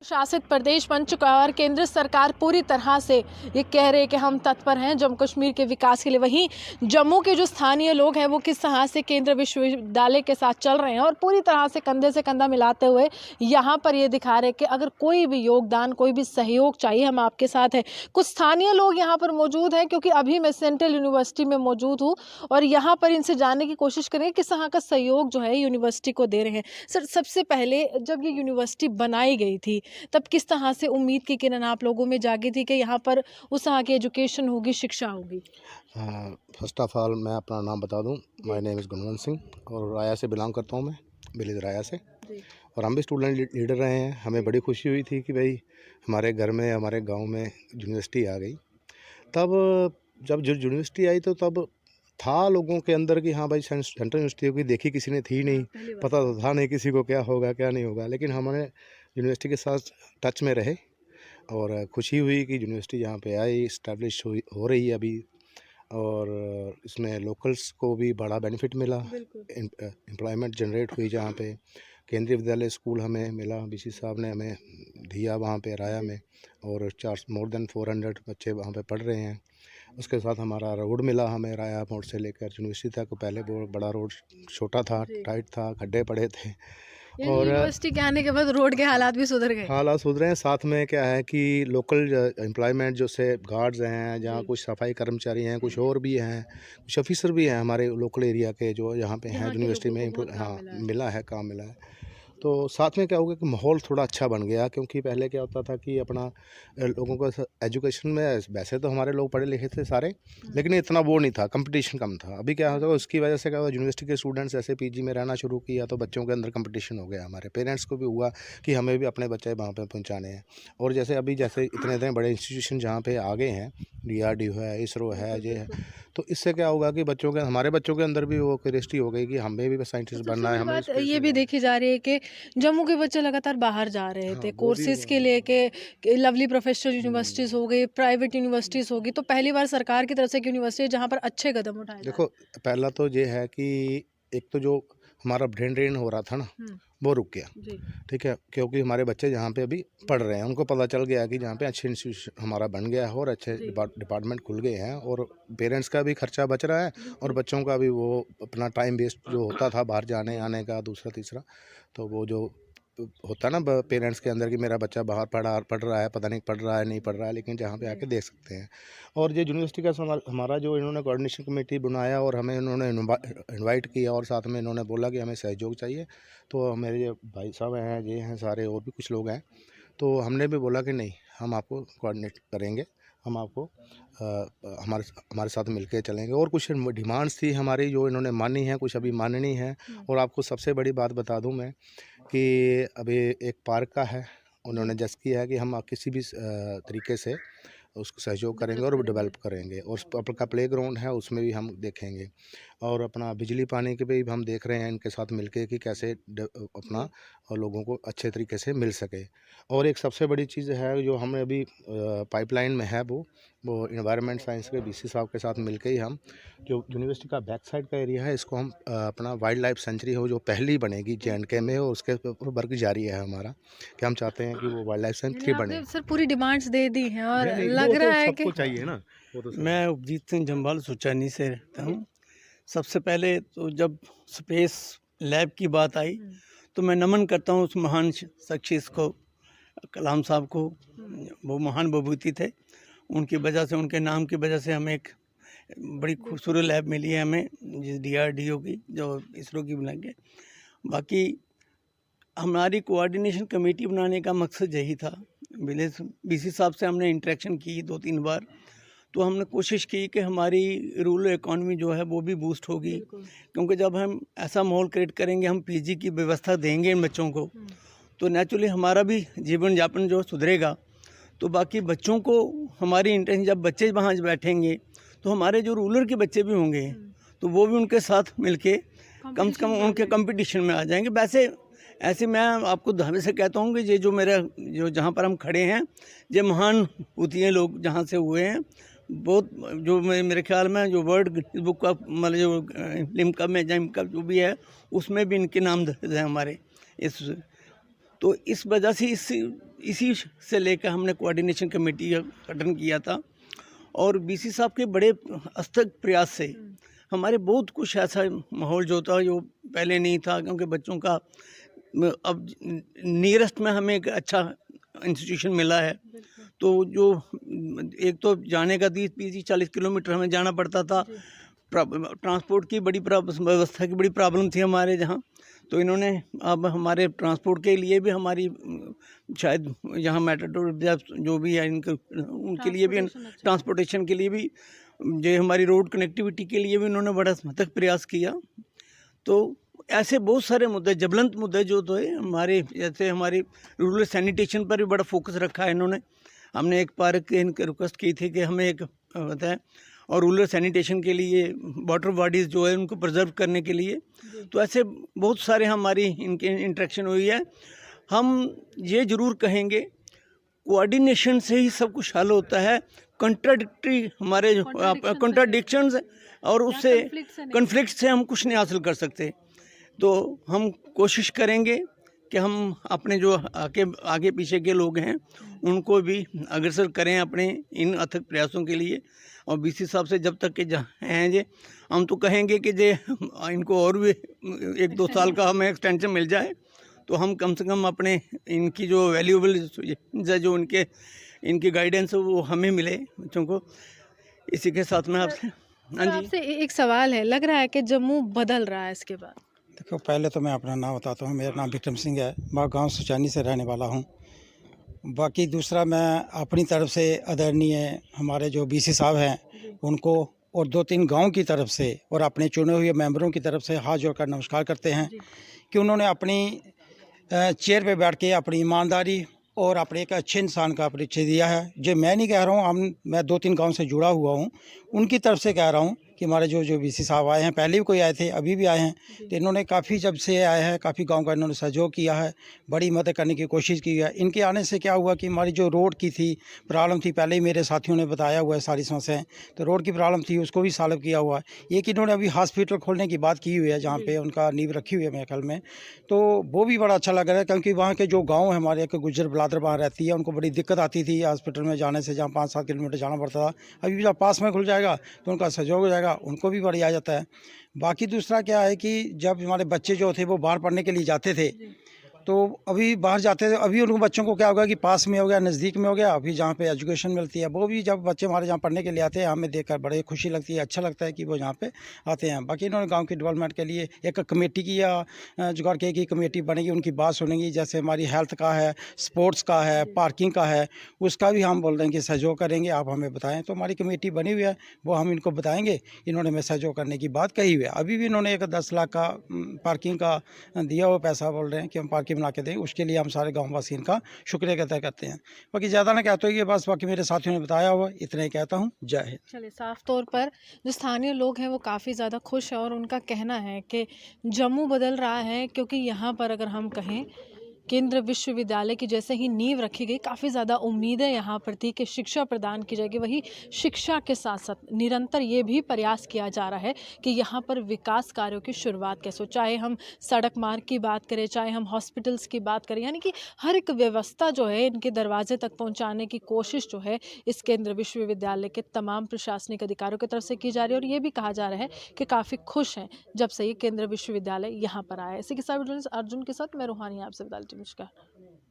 शासित प्रदेश बन चुका है और केंद्र सरकार पूरी तरह से ये कह रहे हैं कि हम तत्पर हैं जम्मू कश्मीर के विकास के लिए। वहीं जम्मू के जो स्थानीय लोग हैं वो किस तरह से केंद्र विश्वविद्यालय के साथ चल रहे हैं और पूरी तरह से कंधा मिलाते हुए यहाँ पर ये दिखा रहे हैं कि अगर कोई भी योगदान, कोई भी सहयोग चाहिए, हम आपके साथ हैं। कुछ स्थानीय लोग यहाँ पर मौजूद हैं क्योंकि अभी मैं सेंट्रल यूनिवर्सिटी में मौजूद हूँ और यहाँ पर इनसे जानने की कोशिश करेंगे किस तरह का सहयोग जो है यूनिवर्सिटी को दे रहे हैं। सर, सबसे पहले जब ये यूनिवर्सिटी बनाई गई थी तब किस तरह से उम्मीद की किरण आप लोगों में जागी थी कि यहाँ पर उस तरह की एजुकेशन होगी, शिक्षा होगी? फर्स्ट ऑफ ऑल मैं अपना नाम बता दूं, माय नेम इज़ गुणवंत सिंह और राया से बिलोंग करता हूं मैं, विलेज राया से। और हम भी स्टूडेंट लीडर रहे हैं। हमें बड़ी खुशी हुई थी कि भाई हमारे घर में, हमारे गांव में यूनिवर्सिटी आ गई। तब जब जो यूनिवर्सिटी आई तो तब था लोगों के अंदर कि हाँ भाई सेंट्रल यूनिवर्सिटी होगी, देखी किसी ने थी नहीं, पता तो था नहीं किसी को क्या होगा क्या नहीं होगा, लेकिन हमारे यूनिवर्सिटी के साथ टच में रहे और खुशी हुई कि यूनिवर्सिटी यहाँ पे आई, इस्टेब्लिश हो रही है अभी। और इसमें लोकल्स को भी बड़ा बेनिफिट मिला, एम्प्लॉयमेंट जनरेट हुई। जहाँ पे केंद्रीय विद्यालय स्कूल हमें मिला, बीसी साहब ने हमें दिया वहाँ पे राया में, और मोर देन 400 बच्चे वहाँ पे पढ़ रहे हैं। उसके साथ हमारा रोड मिला हमें, राया मोड़ से लेकर यूनिवर्सिटी तक। पहले बहुत बड़ा रोड छोटा था, टाइट था, खड्डे पड़े थे। और यूनिवर्सिटी के आने के बाद रोड के हालात भी सुधर गए। हालात सुधरे हैं। साथ में क्या है कि लोकल एम्प्लॉयमेंट जो से गार्ड्स हैं, जहाँ कुछ सफाई कर्मचारी हैं, कुछ और भी हैं, कुछ ऑफिसर भी हैं हमारे लोकल एरिया के जो यहाँ पे हैं यूनिवर्सिटी में। हाँ, मिला है, काम मिला है। तो साथ में क्या हो गया कि माहौल थोड़ा अच्छा बन गया, क्योंकि पहले क्या होता था कि अपना लोगों को एजुकेशन में वैसे तो हमारे लोग पढ़े लिखे थे सारे, लेकिन इतना वो नहीं था, कंपटीशन कम था। अभी क्या होता है, उसकी वजह से क्या हुआ, यूनिवर्सिटी के स्टूडेंट्स ऐसे पीजी में रहना शुरू किया तो बच्चों के अंदर कंपटीशन हो गया। हमारे पेरेंट्स को भी हुआ कि हमें भी अपने बच्चे वहाँ पर पहुँचाने हैं। और जैसे अभी जैसे इतने बड़े इंस्टीट्यूशन जहाँ पे आ गए हैं, DRDO है, इसरो है, ये है, तो इससे क्या होगा कि हमारे बच्चों के अंदर भी वो क्यूरियोसिटी हो गई कि हमें भी साइंटिस्ट बनना है। हमें ये भी देखी जा रही है कि जम्मू के बच्चे लगातार बाहर जा रहे थे कोर्सेज के लिए, के लवली प्रोफेशनल यूनिवर्सिटीज़ हो गई, प्राइवेट यूनिवर्सिटीज़ होगी। तो पहली बार सरकार की तरफ से एक यूनिवर्सिटी जहाँ पर अच्छे कदम उठाए। देखो, पहला तो ये है कि एक तो जो हमारा ब्रेन ड्रेन हो रहा था ना, वो रुक गया। ठीक है, क्योंकि हमारे बच्चे जहाँ पे अभी पढ़ रहे हैं उनको पता चल गया कि जहाँ पे अच्छे इंस्टीट्यूशन हमारा बन गया है और अच्छे डिपार्टमेंट खुल गए हैं, और पेरेंट्स का भी खर्चा बच रहा है और बच्चों का भी वो अपना टाइम वेस्ट जो होता था बाहर जाने आने का, दूसरा तीसरा, तो वो जो होता ना पेरेंट्स के अंदर कि मेरा बच्चा बाहर पढ़ रहा है, पता नहीं पढ़ रहा है नहीं पढ़ रहा है, लेकिन जहाँ पे आके देख सकते हैं। और ये यूनिवर्सिटी का हमारा जो इन्होंने कोऑर्डिनेशन कमेटी बनाया और हमें इन्होंने इनवाइट किया और साथ में इन्होंने बोला कि हमें सहयोग चाहिए, तो मेरे जो भाई साहब हैं, ये हैं सारे, और भी कुछ लोग हैं, तो हमने भी बोला कि नहीं, हम आपको कोऑर्डिनेट करेंगे, हम आपको हमारे साथ मिलके चलेंगे। और कुछ डिमांड्स थी हमारी जो इन्होंने मानी है, कुछ अभी माननी है। और आपको सबसे बड़ी बात बता दूं मैं कि अभी एक पार्क का है, उन्होंने जस्ट किया है कि हम किसी भी तरीके से उसको सहयोग करेंगे और डेवलप करेंगे। और अपना प्लेग्राउंड है, उसमें भी हम देखेंगे। और अपना बिजली पानी के भी हम देख रहे हैं इनके साथ मिलके कि कैसे अपना और लोगों को अच्छे तरीके से मिल सके। और एक सबसे बड़ी चीज़ है जो हमें अभी पाइपलाइन में है, वो इन्वायरमेंट साइंस के BC साहब के साथ मिलके ही हम जो यूनिवर्सिटी का बैक साइड का एरिया है, इसको हम अपना वाइल्ड लाइफ सेंचुरी हो जो पहली बनेगी J&K में, और उसके ऊपर वर्क जारी है हमारा कि हम चाहते हैं कि वो वाइल्ड लाइफ सेंचुरी बने। सर, पूरी डिमांड्स दे दी हैं और लग रहा है कि चाहिए ना। मैं उपजीत सिंह जम्वाल सुचानी से रहता हूँ। सबसे पहले तो जब स्पेस लैब की बात आई तो मैं नमन करता हूँ उस महान शख्सियत को, कलाम साहब को। वो महान विभूति थे, उनकी वजह से, उनके नाम की वजह से हमें एक बड़ी खूबसूरत लैब मिली है हमें, जिस DRDO की, जो इसरो की बनाई है। बाकी हमारी कोऑर्डिनेशन कमेटी बनाने का मकसद यही था। विलेज BC साहब से हमने इंटरेक्शन की 2-3 बार, तो हमने कोशिश की कि हमारी रूरल इकॉनमी जो है वो भी बूस्ट होगी, क्योंकि जब हम ऐसा माहौल क्रिएट करेंगे, हम PG की व्यवस्था देंगे इन बच्चों को, तो नेचुरली हमारा भी जीवन यापन जो सुधरेगा। तो बाकी बच्चों को हमारी इंटेंशन, जब बच्चे वहाँ बैठेंगे तो हमारे जो रूरल के बच्चे भी होंगे तो वो भी उनके साथ मिलके कम से कम उनके कंपटीशन में आ जाएंगे। वैसे ऐसे मैं आपको दावे से कहता हूँ कि ये जो मेरा जो जहाँ पर हम खड़े हैं, ये महान होती लोग जहाँ से हुए हैं, बहुत जो मेरे ख्याल में जो वर्ल्ड बुक का मतलब जो लिम्का में जिम्का जो भी है, उसमें भी इनके नाम दर्ज है हमारे इस तो इस वजह से इसी से लेकर हमने कोऑर्डिनेशन कमेटी का गठन किया था। और बीसी साहब के बड़े अथक प्रयास से हमारे बहुत कुछ ऐसा माहौल जो था जो पहले नहीं था, क्योंकि बच्चों का अब नियरेस्ट में हमें एक अच्छा इंस्टीट्यूशन मिला है। तो जो एक तो जाने का 30-40 किलोमीटर हमें जाना पड़ता था, ट्रांसपोर्ट की बड़ी व्यवस्था की बड़ी प्रॉब्लम थी हमारे जहाँ। तो इन्होंने अब हमारे ट्रांसपोर्ट के लिए भी हमारी शायद यहाँ मेटाडोर जो भी है उनके लिए भी ट्रांसपोर्टेशन के लिए भी, जो हमारी रोड कनेक्टिविटी के लिए भी उन्होंने बड़ा अथक प्रयास किया। तो ऐसे बहुत सारे मुद्दे, ज्वलंत मुद्दे जो तो है हमारे, जैसे हमारी रूरल सैनिटेशन पर भी बड़ा फोकस रखा है इन्होंने। हमने एक पार्क की रिक्वेस्ट की थी कि हमें एक बताएं, और रूरल सैनिटेशन के लिए वाटर बॉडीज़ जो है उनको प्रिजर्व करने के लिए। तो ऐसे बहुत सारे हमारी इनके इंटरेक्शन हुई है। हम ये ज़रूर कहेंगे, कोऑर्डिनेशन से ही सब कुछ हल होता है। कंट्राडिक्टरी हमारे कॉन्ट्राडिक्शंस और उससे कन्फ्लिक्ट से हम कुछ नहीं हासिल कर सकते। तो हम कोशिश करेंगे कि हम अपने जो आगे पीछे के लोग हैं उनको भी अग्रसर करें अपने इन अथक प्रयासों के लिए। और बीसी साहब से जब तक के हैं जे, हम तो कहेंगे कि जे इनको और भी 1-2 साल का हमें एक्सटेंशन मिल जाए तो हम कम से कम अपने इनकी जो वैल्यूएबल जो इनकी गाइडेंस वो हमें मिले बच्चों को। इसी के साथ में आपसे आपसे एक सवाल है, लग रहा है कि जम्मू बदल रहा है इसके बाद। देखो, पहले तो मैं अपना नाम बताता हूँ। मेरा नाम विक्रम सिंह है, मैं गांव सुचानी से रहने वाला हूँ। बाकी दूसरा, मैं अपनी तरफ से आदरणीय हमारे जो बीसी साहब हैं उनको और 2-3 गांव की तरफ से और अपने चुने हुए मेंबरों की तरफ से हाथ जोड़कर नमस्कार करते हैं कि उन्होंने अपनी चेयर पे बैठ के अपनी ईमानदारी और अपने एक अच्छे इंसान का परिचय दिया है। जो मैं नहीं कह रहा हूँ, मैं 2-3 गांव से जुड़ा हुआ हूँ, उनकी तरफ से कह रहा हूँ कि हमारे जो बीसी साहब आए हैं, पहले भी कोई आए थे, अभी भी आए हैं, तो इन्होंने काफ़ी, जब से आए हैं काफ़ी गांव का इन्होंने सहयोग किया है, बड़ी मदद करने की कोशिश की है। इनके आने से क्या हुआ कि हमारी जो रोड की थी प्रॉब्लम थी, पहले ही मेरे साथियों ने बताया हुआ है सारी समस्याएं, तो रोड की प्रॉब्लम थी उसको भी सॉल्व किया हुआ है। एक इन्होंने अभी हॉस्पिटल खोलने की बात की हुई है जहाँ पर उनका नींव रखी हुई है मेरे ख्याल में, तो वो भी बड़ा अच्छा लग रहा है। क्योंकि वहाँ के जो गाँव है हमारे, एक गुजर बलादर वहाँ रहती है, उनको बड़ी दिक्कत आती थी हॉस्पिटल में जाने से, जहाँ 5-7 किलोमीटर जाना पड़ता था। अभी जब पास में खुल जाएगा तो उनका सहयोग हो जाएगा, उनको भी बड़ी आ जाता है। बाकी दूसरा क्या है कि जब हमारे बच्चे जो थे वो बाहर पढ़ने के लिए जाते थे, तो अभी बाहर जाते थे, अभी उन बच्चों को क्या होगा कि पास में हो गया, नज़दीक में हो गया, अभी जहाँ पे एजुकेशन मिलती है, वो भी जब बच्चे हमारे यहाँ पढ़ने के लिए आते हैं हमें देखकर बड़े खुशी लगती है, अच्छा लगता है कि वो यहाँ पे आते हैं। बाकी इन्होंने गांव की डेवलपमेंट के लिए एक कमेटी की या जुगाड़ की कमेटी बनेगी, उनकी बात सुनेंगी। जैसे हमारी हेल्थ का है, स्पोर्ट्स का है, पार्किंग का है, उसका भी हम बोल रहे हैं कि सहयोग करेंगे, आप हमें बताएँ। तो हमारी कमेटी बनी हुई है, वो हम इनको बताएँगे। इन्होंने हमें सहयोग करने की बात कही हुई है। अभी भी इन्होंने एक 10 लाख का पार्किंग का दिया हुआ पैसा, बोल रहे हैं कि हम पार्किंग बना के दें, उसके लिए हम सारे गाँव वासी इनका शुक्रिया अदा करते हैं। बाकी ज़्यादा ना कहते हुए बस, बाकी मेरे साथियों ने बताया हुआ, इतना ही कहता हूँ। जय हिंद। चलिए, साफ तौर पर जो स्थानीय लोग हैं वो काफ़ी ज़्यादा खुश है और उनका कहना है कि जम्मू बदल रहा है, क्योंकि यहाँ पर अगर हम कहें केंद्र विश्वविद्यालय की जैसे ही नींव रखी गई, काफ़ी ज़्यादा उम्मीदें यहाँ पर थी कि शिक्षा प्रदान की जाएगी। वही शिक्षा के साथ साथ निरंतर ये भी प्रयास किया जा रहा है कि यहाँ पर विकास कार्यों की शुरुआत कैसे हो, चाहे हम सड़क मार्ग की बात करें, चाहे हम हॉस्पिटल्स की बात करें, यानी कि हर एक व्यवस्था जो है इनके दरवाजे तक पहुँचाने की कोशिश जो है इस केंद्र विश्वविद्यालय के तमाम प्रशासनिक अधिकारियों की तरफ से की जा रही है। और ये भी कहा जा रहा है कि काफ़ी खुश हैं जब से ये केंद्र विश्वविद्यालय यहाँ पर आया है। इसी के साथ अर्जुन के साथ मैं रूहानी आपसे विदा लेती हूं। नमस्कार।